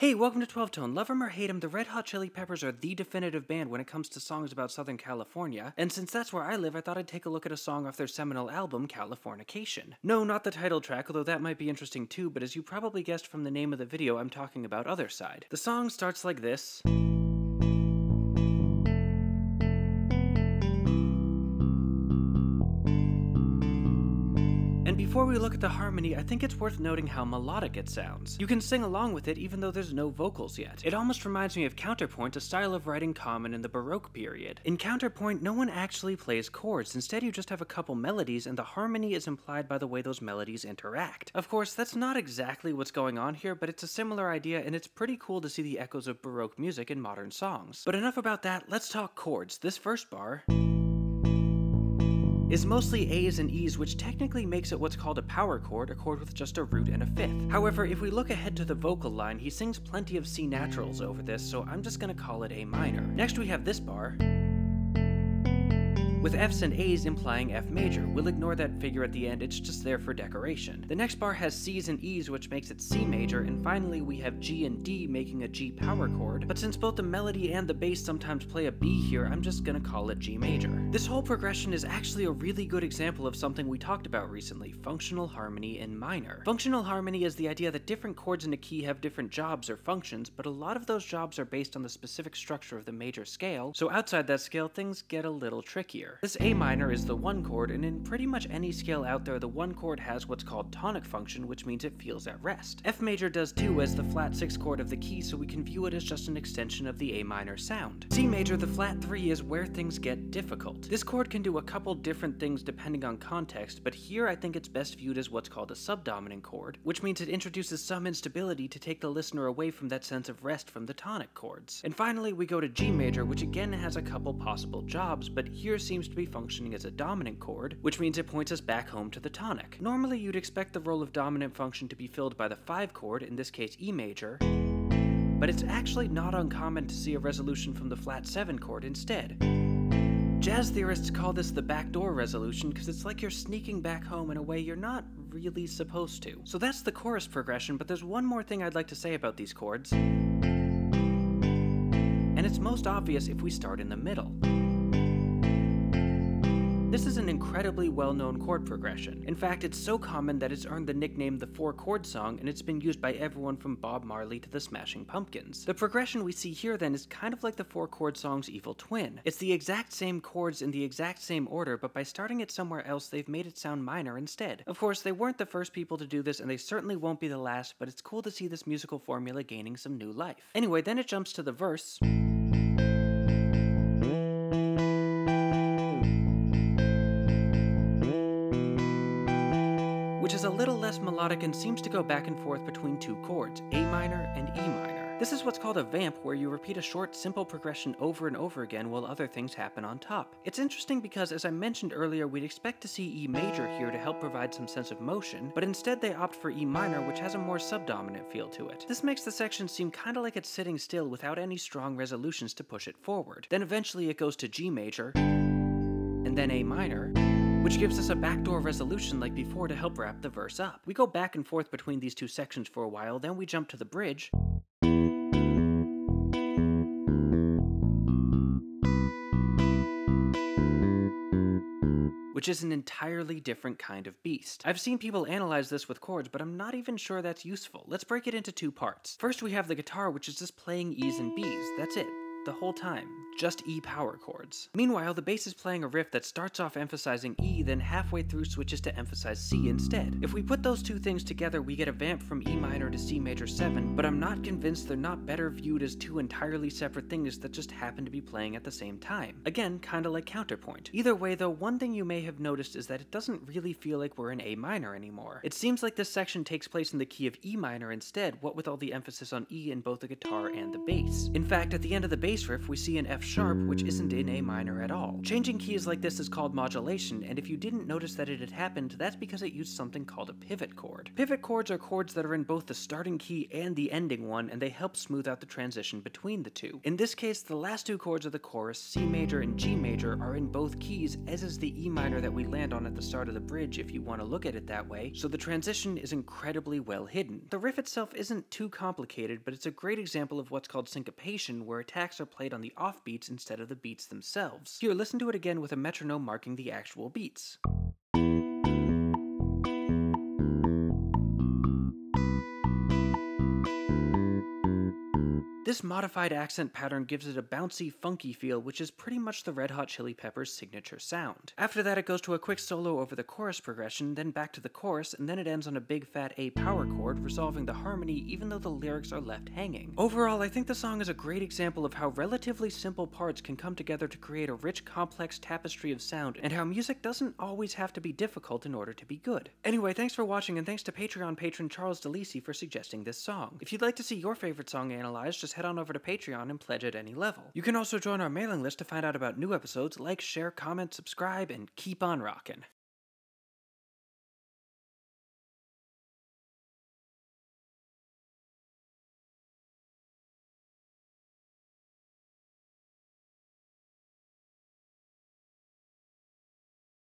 Hey, welcome to 12 Tone. Love 'em or hate 'em, the Red Hot Chili Peppers are the definitive band when it comes to songs about Southern California, and since that's where I live, I thought I'd take a look at a song off their seminal album, Californication. No, not the title track, although that might be interesting too, but as you probably guessed from the name of the video, I'm talking about Otherside. The song starts like this. Before we look at the harmony, I think it's worth noting how melodic it sounds. You can sing along with it even though there's no vocals yet. It almost reminds me of counterpoint, a style of writing common in the Baroque period. In counterpoint, no one actually plays chords, instead you just have a couple melodies and the harmony is implied by the way those melodies interact. Of course, that's not exactly what's going on here, but it's a similar idea and it's pretty cool to see the echoes of Baroque music in modern songs. But enough about that, let's talk chords. This first bar is mostly A's and E's, which technically makes it what's called a power chord, a chord with just a root and a fifth. However, if we look ahead to the vocal line, he sings plenty of C naturals over this, so I'm just gonna call it A minor. Next we have this bar, with F's and A's implying F major. We'll ignore that figure at the end, it's just there for decoration. The next bar has C's and E's, which makes it C major, and finally we have G and D making a G power chord, but since both the melody and the bass sometimes play a B here, I'm just gonna call it G major. This whole progression is actually a really good example of something we talked about recently, functional harmony in minor. Functional harmony is the idea that different chords in a key have different jobs or functions, but a lot of those jobs are based on the specific structure of the major scale, so outside that scale things get a little trickier. This A minor is the one chord, and in pretty much any scale out there, the one chord has what's called tonic function, which means it feels at rest. F major does too, as the flat 6 chord of the key, so we can view it as just an extension of the A minor sound. C major, the flat 3, is where things get difficult. This chord can do a couple different things depending on context, but here I think it's best viewed as what's called a subdominant chord, which means it introduces some instability to take the listener away from that sense of rest from the tonic chords. And finally we go to G major, which again has a couple possible jobs, but here seems to be functioning as a dominant chord, which means it points us back home to the tonic. Normally you'd expect the role of dominant function to be filled by the 5 chord, in this case E major, but it's actually not uncommon to see a resolution from the flat 7 chord instead. Jazz theorists call this the backdoor resolution because it's like you're sneaking back home in a way you're not really supposed to. So that's the chorus progression, but there's one more thing I'd like to say about these chords, and it's most obvious if we start in the middle. This is an incredibly well-known chord progression. In fact, it's so common that it's earned the nickname the 4-chord song, and it's been used by everyone from Bob Marley to the Smashing Pumpkins. The progression we see here then is kind of like the 4-chord song's evil twin. It's the exact same chords in the exact same order, but by starting it somewhere else, they've made it sound minor instead. Of course, they weren't the first people to do this, and they certainly won't be the last, but it's cool to see this musical formula gaining some new life. Anyway, then it jumps to the verse, which is a little less melodic and seems to go back and forth between 2 chords, A minor and E minor. This is what's called a vamp, where you repeat a short, simple progression over and over again while other things happen on top. It's interesting because, as I mentioned earlier, we'd expect to see E major here to help provide some sense of motion, but instead they opt for E minor, which has a more subdominant feel to it. This makes the section seem kinda like it's sitting still without any strong resolutions to push it forward. Then eventually it goes to G major, and then A minor, which gives us a backdoor resolution like before to help wrap the verse up. We go back and forth between these two sections for a while, then we jump to the bridge, which is an entirely different kind of beast. I've seen people analyze this with chords, but I'm not even sure that's useful. Let's break it into 2 parts. First we have the guitar, which is just playing E's and B's. That's it. The whole time. Just E power chords. Meanwhile, the bass is playing a riff that starts off emphasizing E, then halfway through switches to emphasize C instead. If we put those 2 things together, we get a vamp from E minor to C major 7, but I'm not convinced they're not better viewed as 2 entirely separate things that just happen to be playing at the same time. Again, kinda like counterpoint. Either way though, one thing you may have noticed is that it doesn't really feel like we're in A minor anymore. It seems like this section takes place in the key of E minor instead, what with all the emphasis on E in both the guitar and the bass. In fact, at the end of the bass bass riff, we see an F sharp, which isn't in A minor at all. Changing keys like this is called modulation, and if you didn't notice that it had happened, that's because it used something called a pivot chord. Pivot chords are chords that are in both the starting key and the ending one, and they help smooth out the transition between the two. In this case, the last two chords of the chorus, C major and G major, are in both keys, as is the E minor that we land on at the start of the bridge if you want to look at it that way, so the transition is incredibly well hidden. The riff itself isn't too complicated, but it's a great example of what's called syncopation, where attacks are played on the offbeats instead of the beats themselves. Here, listen to it again with a metronome marking the actual beats. This modified accent pattern gives it a bouncy, funky feel, which is pretty much the Red Hot Chili Peppers' signature sound. After that, it goes to a quick solo over the chorus progression, then back to the chorus, and then it ends on a big fat A power chord, resolving the harmony even though the lyrics are left hanging. Overall, I think the song is a great example of how relatively simple parts can come together to create a rich, complex tapestry of sound, and how music doesn't always have to be difficult in order to be good. Anyway, thanks for watching, and thanks to Patreon patron Charles DeLisi for suggesting this song. If you'd like to see your favorite song analyzed, just head on over to Patreon and pledge at any level. You can also join our mailing list to find out about new episodes, like, share, comment, subscribe, and keep on rockin'.